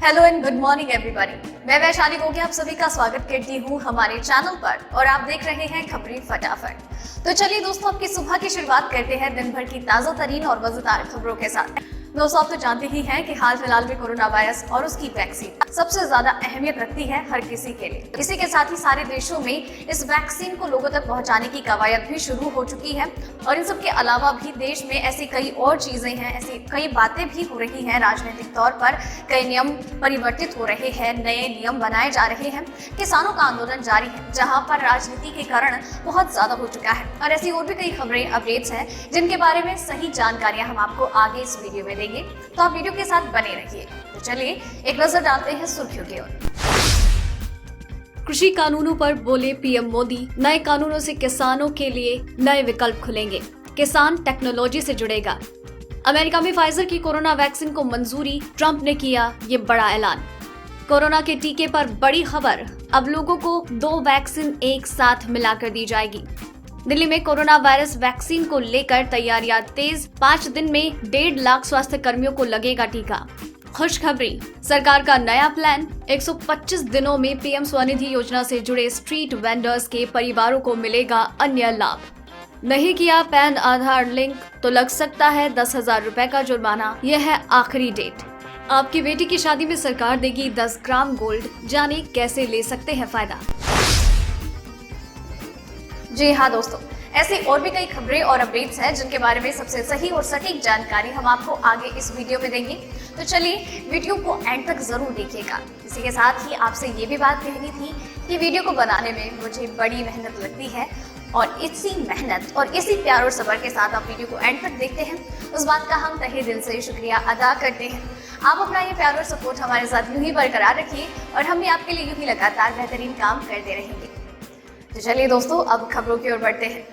Hello and good morning everybody. मैं वैशाली गोगी आप सभी का स्वागत करती हूँ हमारे चैनल पर और आप देख रहे हैं खबरें फटाफट। तो चलिए दोस्तों, आपकी सुबह की शुरुआत करते हैं दिन भर की ताजा तरीन और मजेदार खबरों के साथ। दोस्तों, आप तो जानते ही हैं कि हाल फिलहाल में कोरोना वायरस और उसकी वैक्सीन सबसे ज्यादा अहमियत रखती है हर किसी के लिए। इसी के साथ ही सारे देशों में इस वैक्सीन को लोगों तक पहुंचाने की कवायद भी शुरू हो चुकी है और इन सब के अलावा भी देश में ऐसी कई और चीजें हैं, ऐसी कई बातें भी हो रही हैं। राजनीतिक तौर पर कई नियम परिवर्तित हो रहे हैं, नए नियम बनाए जा रहे हैं, किसानों का आंदोलन जारी है जहां पर राजनीति के कारण बहुत ज्यादा हो चुका है और ऐसी और भी कई खबरें अपडेट्स हैं जिनके बारे में सही जानकारियां हम आपको आगे इस वीडियो में देंगे, तो आप वीडियो के साथ बने रहिए। तो चलिए एक नजर डालते हैं सुर्खियों की ओर। कृषि कानूनों पर बोले पीएम मोदी, नए कानूनों से किसानों के लिए नए विकल्प खुलेंगे, किसान टेक्नोलॉजी से जुड़ेगा। अमेरिका में फाइजर की कोरोना वैक्सीन को मंजूरी, ट्रंप ने किया ये बड़ा ऐलान। कोरोना के टीके पर बड़ी खबर, अब लोगों को 2 वैक्सीन एक साथ मिलाकर दी जाएगी। दिल्ली में कोरोना वायरस वैक्सीन को लेकर तैयारियां तेज, 5 दिन में 1.5 लाख स्वास्थ्य कर्मियों को लगेगा टीका। खुशखबरी, सरकार का नया प्लान, 125 दिनों में पीएम स्वनिधि योजना से जुड़े स्ट्रीट वेंडर्स के परिवारों को मिलेगा अन्य लाभ। नहीं किया पैन आधार लिंक तो लग सकता है 10,000 रुपए का जुर्माना, यह है आखिरी डेट। आपकी बेटी की शादी में सरकार देगी 10 ग्राम गोल्ड, जाने कैसे ले सकते हैं फायदा। जी हाँ दोस्तों, ऐसी और भी कई खबरें और अपडेट्स हैं जिनके बारे में सबसे सही और सटीक जानकारी हम आपको आगे इस वीडियो में देंगे। तो चलिए वीडियो को एंड तक जरूर देखिएगा। इसी के साथ ही आपसे ये भी बात कहनी थी कि वीडियो को बनाने में मुझे बड़ी मेहनत लगती है और इसी मेहनत और इसी प्यार और सब्र के साथ आप वीडियो को एंड तक देखते हैं, उस बात का हम तहे दिल से शुक्रिया अदा करते हैं। आप अपना ये प्यार और सपोर्ट हमारे साथ यूं ही बरकरार रखिए और हम भी आपके लिए यूं ही लगातार बेहतरीन काम करते रहेंगे। तो चलिए दोस्तों, अब खबरों की ओर बढ़ते हैं।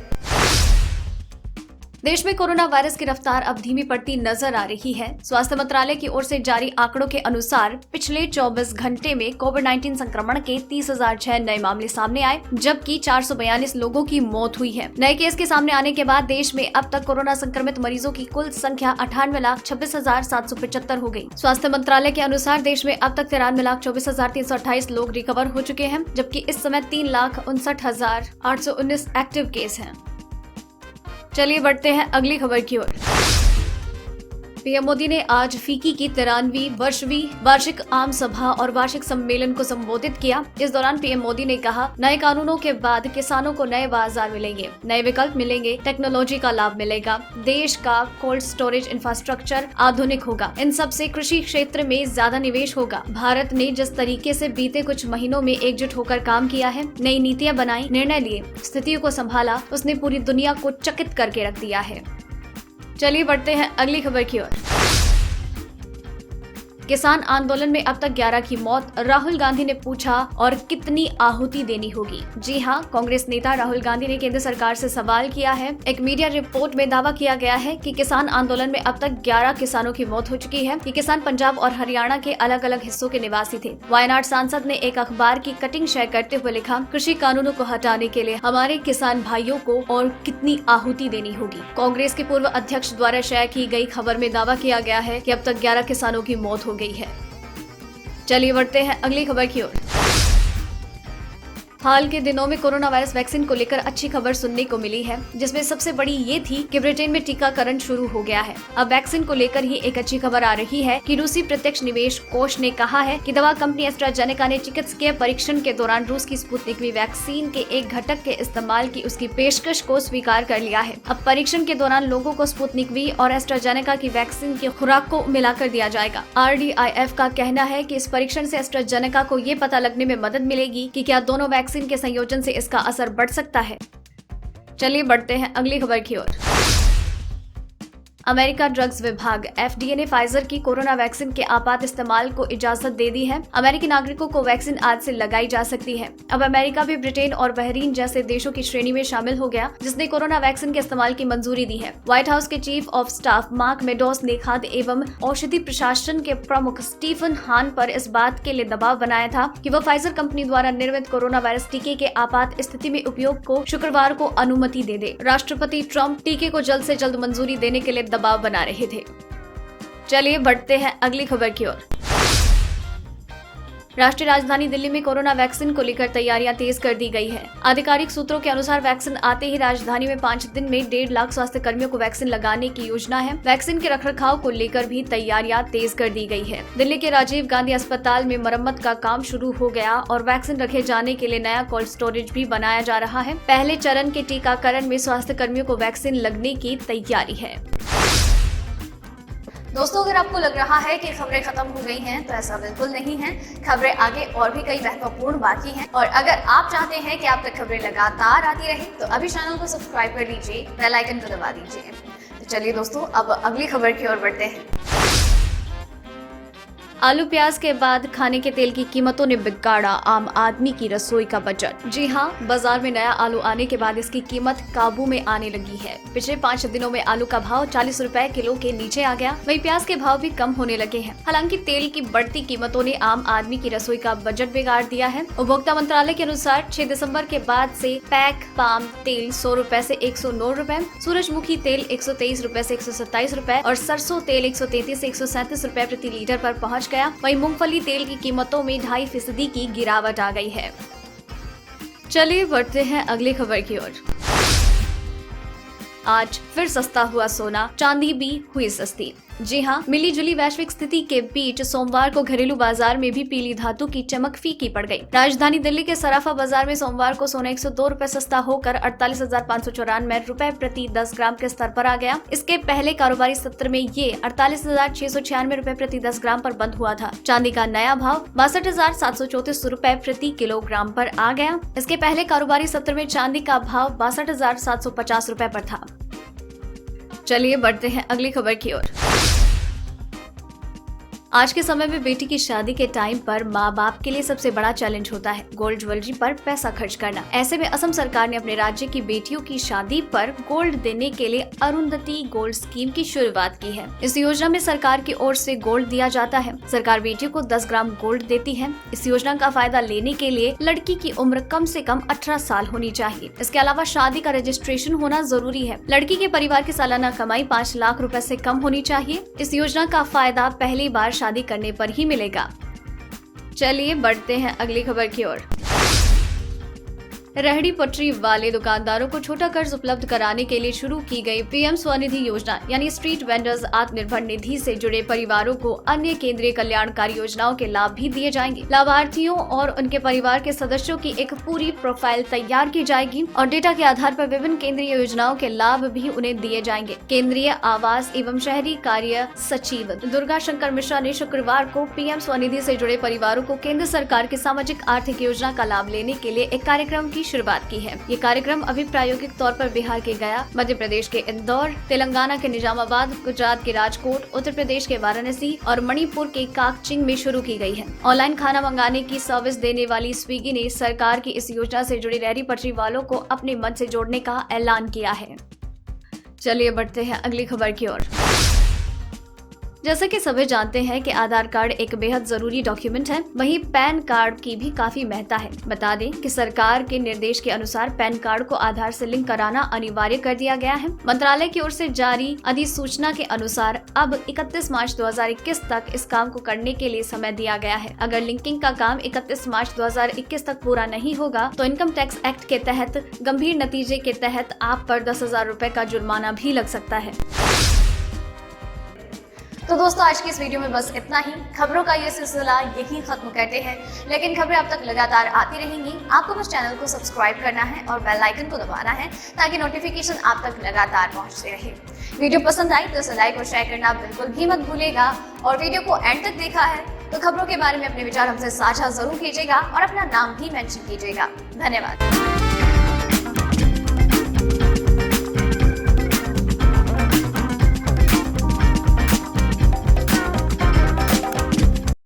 देश में कोरोना वायरस की रफ्तार अब धीमी पड़ती नजर आ रही है। स्वास्थ्य मंत्रालय की ओर से जारी आंकड़ों के अनुसार पिछले 24 घंटे में कोविड-19 संक्रमण के 30,006 नए मामले सामने आए, जबकि 442 लोगों की मौत हुई है। नए केस के सामने आने के बाद देश में अब तक कोरोना संक्रमित मरीजों की कुल संख्या 98,26,775 हो गई। स्वास्थ्य मंत्रालय के अनुसार देश में अब तक 93,24,328 लोग रिकवर हो चुके हैं, जबकि इस समय 3,59,819 एक्टिव केस हैं। चलिए बढ़ते हैं अगली खबर की ओर। पीएम मोदी ने आज फीकी की 93वीं वर्षवी वार्षिक आम सभा और वार्षिक सम्मेलन को संबोधित किया। इस दौरान पीएम मोदी ने कहा, नए कानूनों के बाद किसानों को नए बाजार मिलेंगे, नए विकल्प मिलेंगे, टेक्नोलॉजी का लाभ मिलेगा, देश का कोल्ड स्टोरेज इंफ्रास्ट्रक्चर आधुनिक होगा, इन सब से कृषि क्षेत्र में ज्यादा निवेश होगा। भारत ने जिस तरीके से बीते कुछ महीनों में एकजुट होकर काम किया है, नई नीतियां बनाई, निर्णय लिए, स्थितियों को संभाला, उसने पूरी दुनिया को चकित करके रख दिया है। चलिए बढ़ते हैं अगली खबर की ओर। किसान आंदोलन में अब तक 11 की मौत, राहुल गांधी ने पूछा और कितनी आहुति देनी होगी। जी हां, कांग्रेस नेता राहुल गांधी ने केंद्र सरकार से सवाल किया है। एक मीडिया रिपोर्ट में दावा किया गया है कि किसान आंदोलन में अब तक 11 किसानों की मौत हो चुकी है। ये किसान पंजाब और हरियाणा के अलग अलग हिस्सों के निवासी थे। वायनाड सांसद ने एक अखबार की कटिंग शेयर करते हुए लिखा, कृषि कानूनों को हटाने के लिए हमारे किसान भाइयों को और कितनी आहुति देनी होगी। कांग्रेस के पूर्व अध्यक्ष द्वारा शेयर की गई खबर में दावा किया गया है कि अब तक 11 किसानों की मौत हो गई है। चलिए बढ़ते हैं अगली खबर की ओर। हाल के दिनों में कोरोना वायरस वैक्सीन को लेकर अच्छी खबर सुनने को मिली है, जिसमें सबसे बड़ी ये थी कि ब्रिटेन में टीकाकरण शुरू हो गया है। अब वैक्सीन को लेकर ही एक अच्छी खबर आ रही है कि रूसी प्रत्यक्ष निवेश कोष ने कहा है कि दवा कंपनी एस्ट्राजेनेका ने चिकित्सकीय परीक्षण के दौरान रूस की स्पुतनिक वी वैक्सीन के एक घटक के इस्तेमाल की उसकी पेशकश को स्वीकार कर लिया है। अब परीक्षण के दौरान लोगों को स्पुतनिक वी और एस्ट्राजेनेका की वैक्सीन की खुराक को मिलाकर दिया जाएगा। RDIF का कहना है कि इस परीक्षण से एस्ट्राजेनेका को ये पता लगने में मदद मिलेगी कि क्या दोनों वैक्सीन के संयोजन से इसका असर बढ़ सकता है। चलिए बढ़ते हैं अगली खबर की ओर। अमेरिका ड्रग्स विभाग FDA ने फाइजर की कोरोना वैक्सीन के आपात इस्तेमाल को इजाजत दे दी है। अमेरिकी नागरिकों को वैक्सीन आज से लगाई जा सकती है। अब अमेरिका भी ब्रिटेन और बहरीन जैसे देशों की श्रेणी में शामिल हो गया, जिसने कोरोना वैक्सीन के इस्तेमाल की मंजूरी दी है। व्हाइट हाउस के chief of staff mark Meadows ने खाद्य एवं औषधि प्रशासन के प्रमुख स्टीफन हान पर इस बात के लिए दबाव बनाया था कि वह फाइजर कंपनी द्वारा निर्मित कोरोना वायरस टीके के आपात स्थिति में उपयोग को शुक्रवार को अनुमति दे दे। राष्ट्रपति ट्रंप टीके को जल्द से जल्द मंजूरी देने के लिए दबाव बना रहे थे। चलिए बढ़ते हैं अगली खबर की ओर। राष्ट्रीय राजधानी दिल्ली में कोरोना वैक्सीन को लेकर तैयारियां तेज कर दी गई है। आधिकारिक सूत्रों के अनुसार वैक्सीन आते ही राजधानी में 5 दिन में 1.5 लाख स्वास्थ्य कर्मियों को वैक्सीन लगाने की योजना है। वैक्सीन के रखरखाव को लेकर भी तैयारियां तेज कर दी गई है। दिल्ली के राजीव गांधी अस्पताल में मरम्मत का काम शुरू हो गया और वैक्सीन रखे जाने के लिए नया कोल्ड स्टोरेज भी बनाया जा रहा है। पहले चरण के टीकाकरण में स्वास्थ्य कर्मियों को वैक्सीन लगने की तैयारी है। दोस्तों, अगर आपको लग रहा है कि खबरें खत्म हो गई हैं, तो ऐसा बिल्कुल नहीं है। खबरें आगे और भी कई महत्वपूर्ण बाकी हैं और अगर आप चाहते हैं कि आप तक खबरें लगातार आती रहें, तो अभी चैनल को सब्सक्राइब कर लीजिए, बेल आइकन को दबा दीजिए। तो चलिए दोस्तों, अब अगली खबर की ओर बढ़ते हैं। आलू प्याज के बाद खाने के तेल की कीमतों ने बिगाड़ा आम आदमी की रसोई का बजट। जी हां, बाजार में नया आलू आने के बाद इसकी कीमत काबू में आने लगी है। पिछले 5 दिनों में आलू का भाव 40 रुपए किलो के नीचे आ गया। वहीं प्याज के भाव भी कम होने लगे हैं। हालांकि तेल की बढ़ती कीमतों ने आम आदमी की रसोई का बजट बिगाड़ दिया है। उपभोक्ता मंत्रालय के अनुसार 6 दिसंबर के बाद से पैक पाम तेल 100 रुपए से 109 रुपए, सूरजमुखी तेल 123 रुपए से 127 रुपए और सरसों तेल 133 से 137 रुपए प्रति लीटर पर पहुंच गया। वहीं मूंगफली तेल की कीमतों में 2.5% की गिरावट आ गई है। चलिए बढ़ते हैं अगली खबर की ओर। आज फिर सस्ता हुआ सोना, चांदी भी हुई सस्ती। जी हां, मिली जुली वैश्विक स्थिति के बीच सोमवार को घरेलू बाजार में भी पीली धातु की चमक फीकी पड़ गई। राजधानी दिल्ली के सराफा बाजार में सोमवार को सोना 102 रुपए सस्ता होकर 48,594 रुपए प्रति 10 ग्राम के स्तर पर आ गया। इसके पहले कारोबारी सत्र में ये 48,696 रुपए प्रति 10 ग्राम पर बंद हुआ था। चांदी का नया भाव 62,734 रुपए प्रति किलोग्राम पर आ गया। इसके पहले कारोबारी सत्र में चांदी का भाव 62,750 रुपए पर था। चलिए बढ़ते हैं अगली खबर की ओर। आज के समय में बेटी की शादी के टाइम पर माँ बाप के लिए सबसे बड़ा चैलेंज होता है गोल्ड ज्वेलरी पर पैसा खर्च करना। ऐसे में असम सरकार ने अपने राज्य की बेटियों की शादी पर गोल्ड देने के लिए अरुंधति गोल्ड स्कीम की शुरुआत की है। इस योजना में सरकार की ओर से गोल्ड दिया जाता है। सरकार बेटियों को 10 ग्राम गोल्ड देती है। इस योजना का फायदा लेने के लिए लड़की की उम्र कम से कम 18 साल होनी चाहिए। इसके अलावा शादी का रजिस्ट्रेशन होना जरूरी है। लड़की के परिवार की सालाना कमाई 5 लाख रुपए से कम होनी चाहिए। इस योजना का फायदा पहली बार शादी करने पर ही मिलेगा। चलिए बढ़ते हैं अगली खबर की ओर। रेहड़ी पटरी वाले दुकानदारों को छोटा कर्ज उपलब्ध कराने के लिए शुरू की गई पीएम स्वनिधि योजना यानी स्ट्रीट वेंडर्स आत्मनिर्भर निधि से जुड़े परिवारों को अन्य केंद्रीय कल्याणकारी योजनाओं के लाभ भी दिए जाएंगे। लाभार्थियों और उनके परिवार के सदस्यों की एक पूरी प्रोफाइल तैयार की जाएगी और डेटा के आधार पर विभिन्न केंद्रीय योजनाओं के लाभ भी उन्हें दिए जाएंगे। केंद्रीय आवास एवं शहरी कार्य सचिव दुर्गा शंकर मिश्रा ने शुक्रवार को पीएम स्वनिधि से जुड़े परिवारों को केंद्र सरकार की सामाजिक आर्थिक योजना का लाभ लेने के लिए एक कार्यक्रम की शुरुआत की है। ये कार्यक्रम अभी प्रायोगिक तौर पर बिहार के गया, मध्य प्रदेश के इंदौर, तेलंगाना के निजामाबाद, गुजरात के राजकोट, उत्तर प्रदेश के वाराणसी और मणिपुर के काकचिंग में शुरू की गई है। ऑनलाइन खाना मंगाने की सर्विस देने वाली स्विगी ने सरकार की इस योजना से जुड़ी रेहड़ी पटरी वालों को अपने मंच से जोड़ने का ऐलान किया है। चलिए बढ़ते हैं अगली खबर की ओर। जैसे कि सभी जानते हैं कि आधार कार्ड एक बेहद जरूरी डॉक्यूमेंट है, वहीं पैन कार्ड की भी काफी महत्ता है। बता दें कि सरकार के निर्देश के अनुसार पैन कार्ड को आधार से लिंक कराना अनिवार्य कर दिया गया है। मंत्रालय की ओर से जारी अधिसूचना के अनुसार अब 31 मार्च 2021 तक इस काम को करने के लिए समय दिया गया है। अगर लिंकिंग का काम 31 मार्च 2021 तक पूरा नहीं होगा तो इनकम टैक्स एक्ट के तहत गंभीर नतीजे के तहत आप पर 10,000 रुपए का जुर्माना भी लग सकता है। तो दोस्तों, आज की इस वीडियो में बस इतना ही। खबरों का ये सिलसिला यही खत्म करते हैं, लेकिन खबरें अब तक लगातार आती रहेंगी। आपको बस चैनल को सब्सक्राइब करना है और बेल आइकन को दबाना है ताकि नोटिफिकेशन आप तक लगातार पहुंचते रहे। वीडियो पसंद आई तो इसे लाइक और शेयर करना बिल्कुल भी मत भूलिएगा और वीडियो को एंड तक देखा है तो खबरों के बारे में अपने विचार हमसे साझा जरूर कीजिएगा और अपना नाम भी मेंशन कीजिएगा। धन्यवाद।